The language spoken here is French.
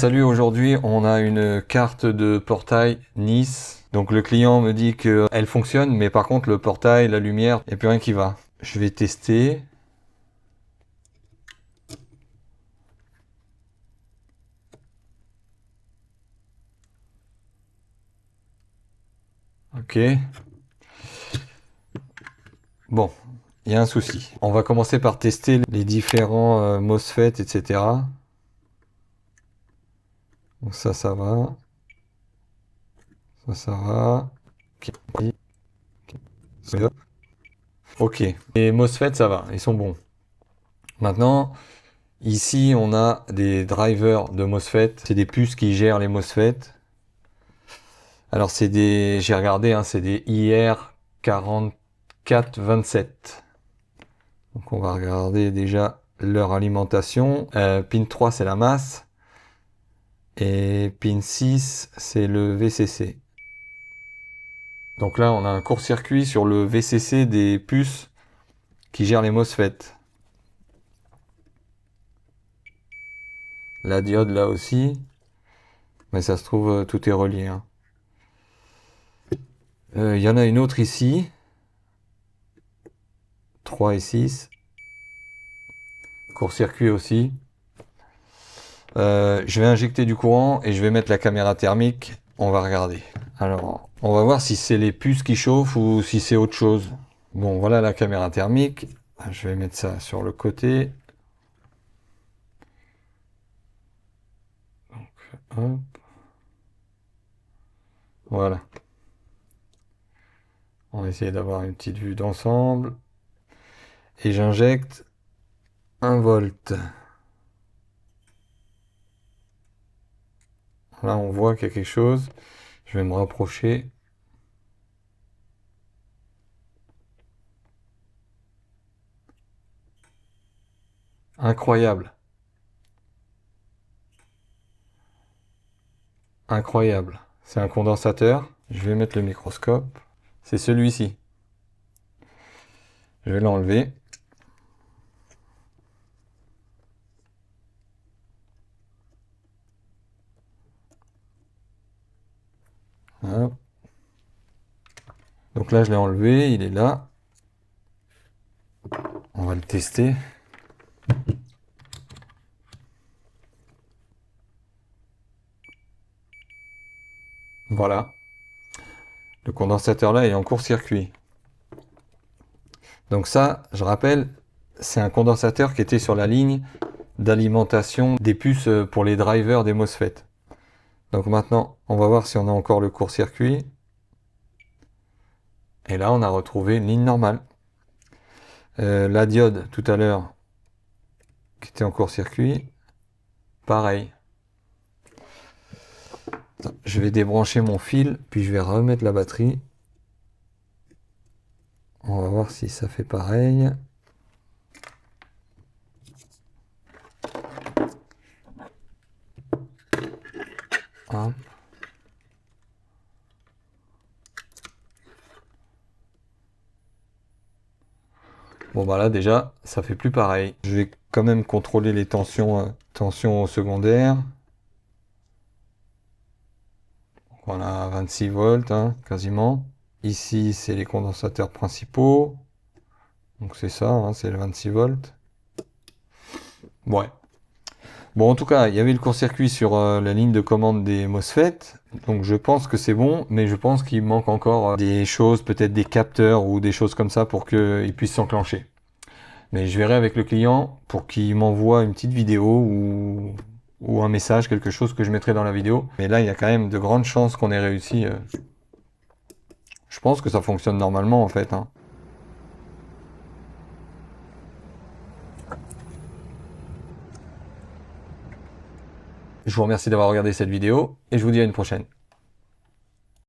Salut, aujourd'hui on a une carte de portail Nice. Donc le client me dit qu'elle fonctionne, mais par contre le portail, la lumière, il n'y a plus rien qui va. Je vais tester. Ok. Bon, il y a un souci. On va commencer par tester les différents MOSFET, etc. Donc ça va. Ça va. Ok. Ok. Les MOSFET, ça va, ils sont bons. Maintenant, ici, on a des drivers de MOSFET. C'est des puces qui gèrent les MOSFET. Alors, c'est des, j'ai regardé, hein, c'est des IR4427. Donc, on va regarder déjà leur alimentation. Pin 3, c'est la masse. Et pin 6, c'est le VCC. Donc là, on a un court-circuit sur le VCC des puces qui gèrent les MOSFET. La diode là aussi. Mais ça se trouve, tout est relié, hein. Il y en a une autre ici. 3 et 6. Court-circuit aussi. Je vais injecter du courant et je vais mettre la caméra thermique. On va regarder. Alors, on va voir si c'est les puces qui chauffent ou si c'est autre chose. Bon, voilà la caméra thermique. Je vais mettre ça sur le côté. Donc, hop. Voilà. On va essayer d'avoir une petite vue d'ensemble. Et j'injecte 1 volt. Là, on voit qu'il y a quelque chose. Je vais me rapprocher. Incroyable. Incroyable. C'est un condensateur. Je vais mettre le microscope. C'est celui-ci. Je vais l'enlever. Hop. Donc là, je l'ai enlevé. Il est là. On va le tester. Voilà. Le condensateur là est en court-circuit. Donc ça, je rappelle, c'est un condensateur qui était sur la ligne d'alimentation des puces pour les drivers des MOSFET. Donc maintenant, on va voir si on a encore le court-circuit. Et là, on a retrouvé une ligne normale. La diode, tout à l'heure, qui était en court-circuit, pareil. Je vais débrancher mon fil, puis je vais remettre la batterie. On va voir si ça fait pareil. Hop. Bon bah là déjà, ça fait plus pareil. Je vais quand même contrôler les tensions, tensions secondaires. Donc on a 26 volts, hein, quasiment. Ici, c'est les condensateurs principaux. Donc c'est ça, hein, c'est le 26 volts. Ouais. Bon, en tout cas, il y avait le court-circuit sur la ligne de commande des MOSFET. Donc je pense que c'est bon, mais je pense qu'il manque encore des choses, peut-être des capteurs ou des choses comme ça pour qu'ils puissent s'enclencher. Mais je verrai avec le client pour qu'il m'envoie une petite vidéo ou un message, quelque chose que je mettrai dans la vidéo. Mais là, il y a quand même de grandes chances qu'on ait réussi. Je pense que ça fonctionne normalement en fait, hein. Je vous remercie d'avoir regardé cette vidéo et je vous dis à une prochaine.